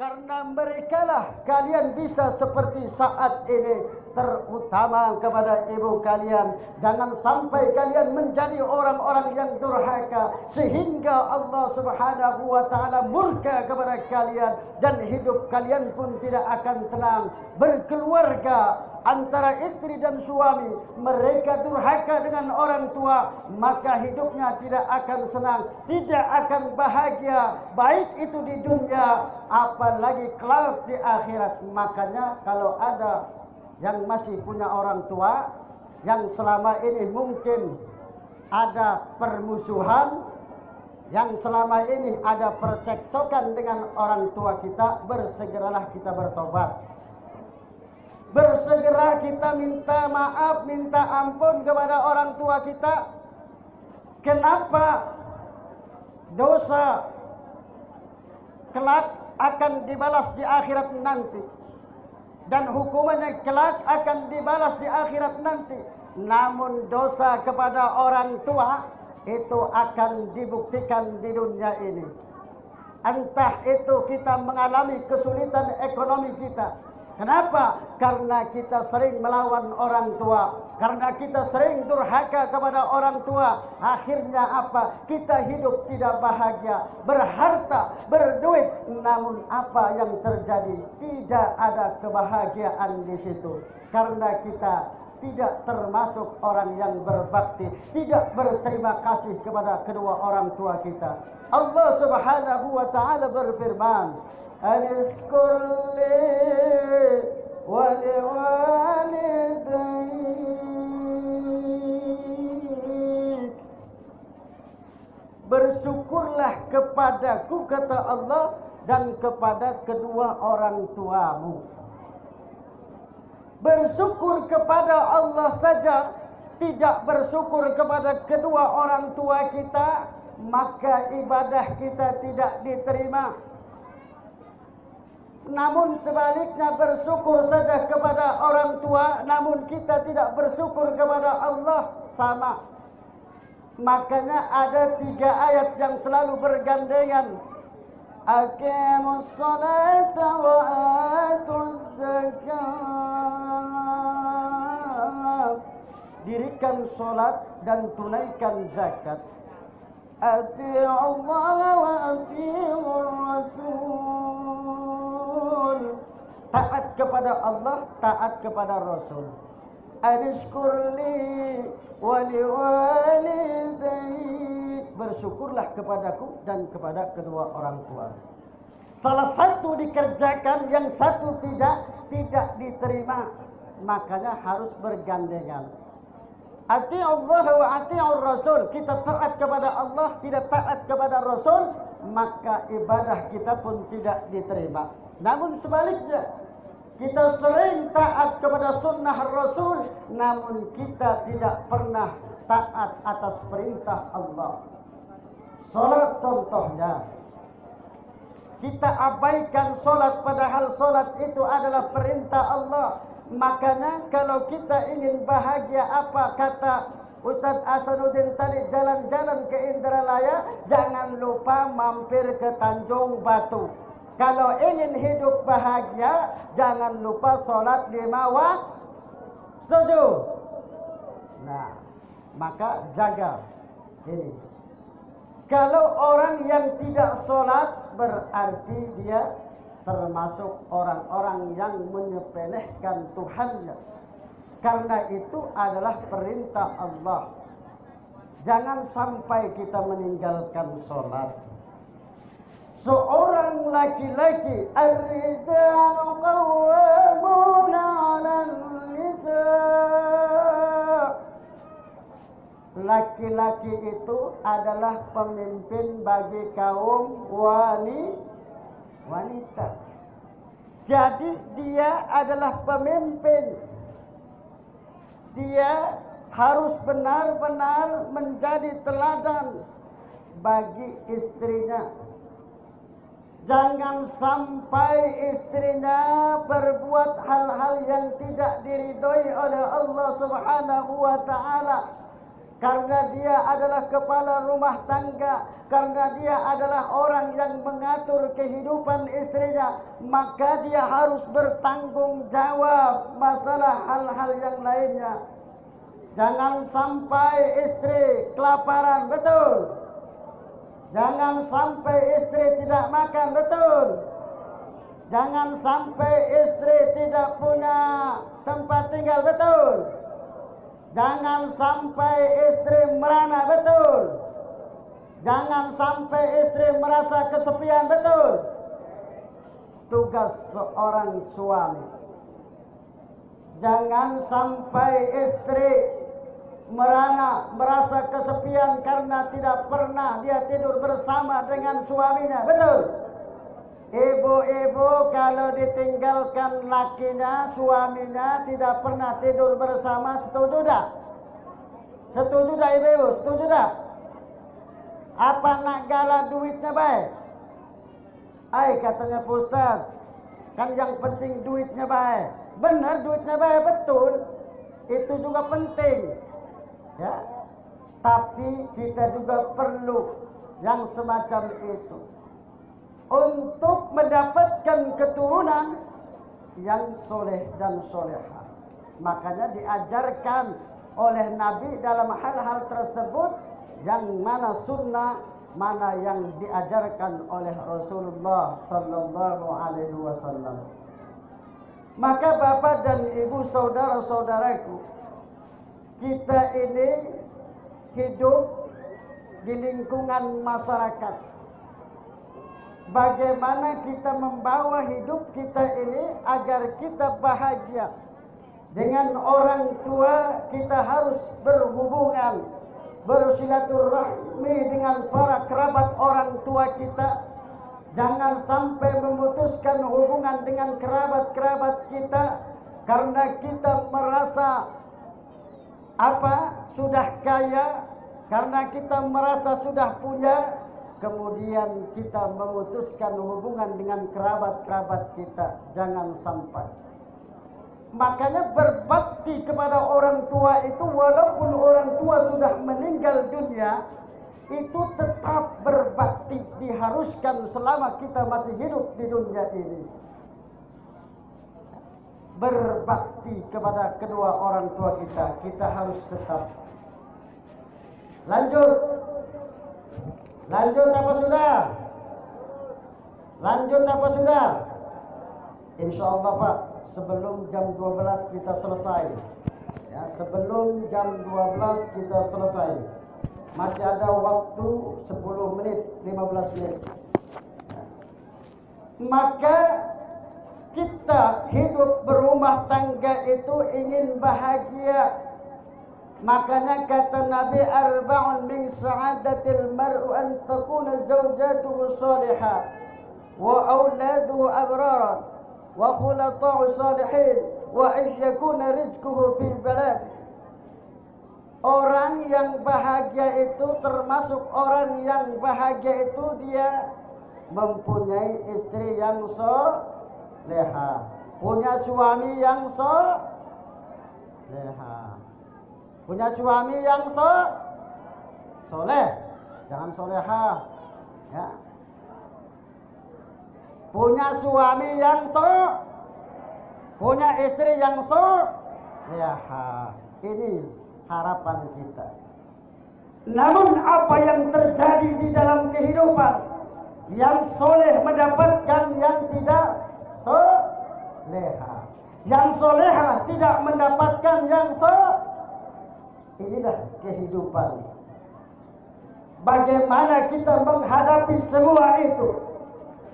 Karena merekalah kalian bisa seperti saat ini, terutama kepada ibu kalian. Jangan sampai kalian menjadi orang-orang yang durhaka sehingga Allah Subhanahu wa taala murka kepada kalian dan hidup kalian pun tidak akan tenang. Berkeluarga antara istri dan suami, mereka durhaka dengan orang tua, maka hidupnya tidak akan senang, tidak akan bahagia, baik itu di dunia apalagi kelak di akhirat. Makanya kalau ada yang masih punya orang tua yang selama ini mungkin ada permusuhan, yang selama ini ada percekcokan dengan orang tua kita, bersegeralah kita bertobat. Bersegera kita minta maaf, minta ampun kepada orang tua kita. Kenapa? Dosa kelak akan dibalas di akhirat nanti, dan hukumannya kelak akan dibalas di akhirat nanti. Namun dosa kepada orang tua itu akan dibuktikan di dunia ini. Entah itu kita mengalami kesulitan ekonomi kita. Kenapa? Karena kita sering melawan orang tua, karena kita sering durhaka kepada orang tua. Akhirnya apa? Kita hidup tidak bahagia, berharta, berduit, namun apa yang terjadi? Tidak ada kebahagiaan di situ. Karena kita tidak termasuk orang yang berbakti, tidak berterima kasih kepada kedua orang tua kita. Allah Subhanahu wa taala berfirman, "Anizkur li wa liwalidayk." Bersyukurlah kepadaku, kata Allah, dan kepada kedua orang tuamu. Bersyukur kepada Allah saja, tidak bersyukur kepada kedua orang tua kita, maka ibadah kita tidak diterima. Namun sebaliknya, bersyukur saja kepada orang tua, namun kita tidak bersyukur kepada Allah, sama. Makanya ada 3 ayat yang selalu bergandengan. Aqimus salata wa atuz zakat. Dirikan salat dan tunaikan zakat. Ati'ullah wa ati'ur rasul. Taat kepada Allah, taat kepada Rasul. Anishkurli wa liwalidayk. Bersyukurlah kepadaku dan kepada kedua orang tua. Salah satu dikerjakan, yang satu tidak diterima. Makanya harus bergandengan. Ati'ullah wa ati'ur rasul. Kita taat kepada Allah, tidak taat kepada Rasul, maka ibadah kita pun tidak diterima. Namun sebaliknya, kita sering taat kepada sunnah Rasul, namun kita tidak pernah taat atas perintah Allah. Salat contohnya, kita abaikan salat padahal salat itu adalah perintah Allah. Makanya kalau kita ingin bahagia, apa kata Ustaz Asanuddin tadi, jalan-jalan ke Indralaya, jangan lupa mampir ke Tanjung Batu. Kalau ingin hidup bahagia, jangan lupa sholat 5 waktu. Setuju? Nah, maka jaga ini. Kalau orang yang tidak sholat, berarti dia termasuk orang-orang yang menyepelekan Tuhannya. Karena itu adalah perintah Allah. Jangan sampai kita meninggalkan sholat. Seorang laki-laki, ar-rijalu qawwamuna 'alan nisa'. Laki-laki itu adalah pemimpin bagi kaum wanita. Jadi dia adalah pemimpin. Dia harus benar-benar menjadi teladan bagi istrinya. Jangan sampai istrinya berbuat hal-hal yang tidak diridhoi oleh Allah Subhanahu wa taala. karena dia adalah kepala rumah tangga, karena dia adalah orang yang mengatur kehidupan istrinya, maka dia harus bertanggung jawab masalah hal-hal yang lainnya. Jangan sampai istri kelaparan, betul. Jangan sampai istri tidak makan, betul. Jangan sampai istri tidak punya tempat tinggal, betul. Jangan sampai istri merana, betul. Jangan sampai istri merasa kesepian, betul. Tugas seorang suami. Jangan sampai istri merana, merasa kesepian karena tidak pernah dia tidur bersama dengan suaminya, betul. Ibu-ibu kalau ditinggalkan lakinya, suaminya tidak pernah tidur bersama, setuju tak? Setuju tak ibu-ibu? Setuju tak? Apa nak gala duitnya baik? Katanya Pak Ustaz, kan yang penting duitnya baik. Benar duitnya baik, betul. Itu juga penting. Ya. Tapi kita juga perlu yang semacam itu untuk mendapatkan keturunan yang soleh dan solehah. Makanya diajarkan oleh Nabi dalam hal-hal tersebut yang mana sunnah, mana yang diajarkan oleh Rasulullah sallallahu alaihi wasallam. Maka bapak dan ibu, saudara-saudaraku, kita ini hidup di lingkungan masyarakat. Bagaimana kita membawa hidup kita ini agar kita bahagia. Dengan orang tua kita harus berhubungan, bersilaturahmi dengan para kerabat orang tua kita. Jangan sampai memutuskan hubungan dengan kerabat-kerabat kita karena kita merasa sudah kaya, karena kita merasa sudah punya, kemudian kita memutuskan hubungan dengan kerabat-kerabat kita. Jangan sampai. Makanya berbakti kepada orang tua itu, walaupun orang tua sudah meninggal dunia, itu tetap berbakti, diharuskan selama kita masih hidup di dunia ini. Berbakti kepada kedua orang tua kita harus tetap. Lanjut apa sudah? Lanjut apa sudah? Insyaallah Pak, sebelum jam 12 kita selesai. Ya, sebelum jam 12 kita selesai. Masih ada waktu 10 menit, 15 menit. Maka kita hidup berumah tangga itu ingin bahagia. Makanya kata Nabi, arba'un min sa'adatil mar'u an takuna zawjatuhu salihah wa auladuhu abraran wa khulata'u salihin wa an yakuna rizquhu fil balad. Orang yang bahagia itu termasuk orang yang bahagia itu dia mempunyai istri yang solehah, punya suami yang solehah, punya suami yang soleh, jangan solehah, ya. Punya suami yang punya istri yang solehah. Ini harapan kita. Namun apa yang terjadi di dalam kehidupan, yang soleh mendapatkan yang tidak solehah, yang solehah tidak mendapatkan yang inilah kehidupan. Bagaimana kita menghadapi semua itu?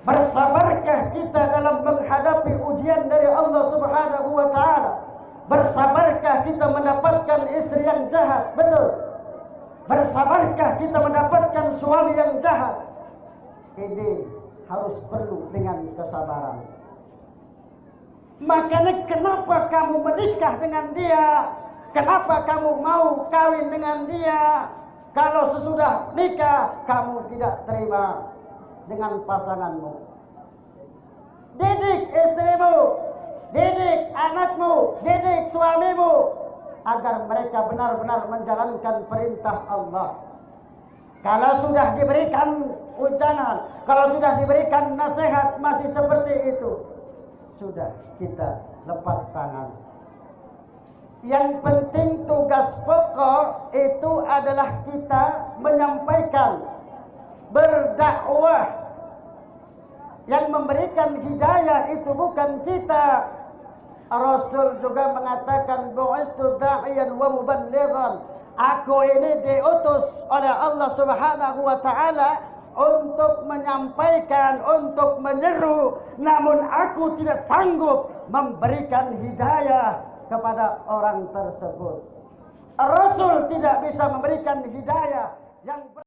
Bersabarkah kita dalam menghadapi ujian dari Allah Subhanahu wa ta'ala? Bersabarkah kita mendapatkan istri yang jahat? Betul. Bersabarkah kita mendapatkan suami yang jahat? Ini harus perlu dengan kesabaran. Makanya kenapa kamu menikah dengan dia? Kenapa kamu mau kawin dengan dia? Kalau sesudah nikah kamu tidak terima dengan pasanganmu. Didik istrimu, didik anakmu, didik suamimu agar mereka benar-benar menjalankan perintah Allah. Kalau sudah diberikan ujangan, kalau sudah diberikan nasihat masih seperti itu, sudah kita lepas tangan. Yang penting tugas pokok itu adalah kita menyampaikan, berdakwah. Yang memberikan hidayah itu bukan kita. Rasul juga mengatakan, bu'istu da'iyan wa muballighan. Aku ini diutus oleh Allah Subhanahu wa taala untuk menyampaikan, untuk menyeru, namun aku tidak sanggup memberikan hidayah kepada orang tersebut. Rasul tidak bisa memberikan hidayah yang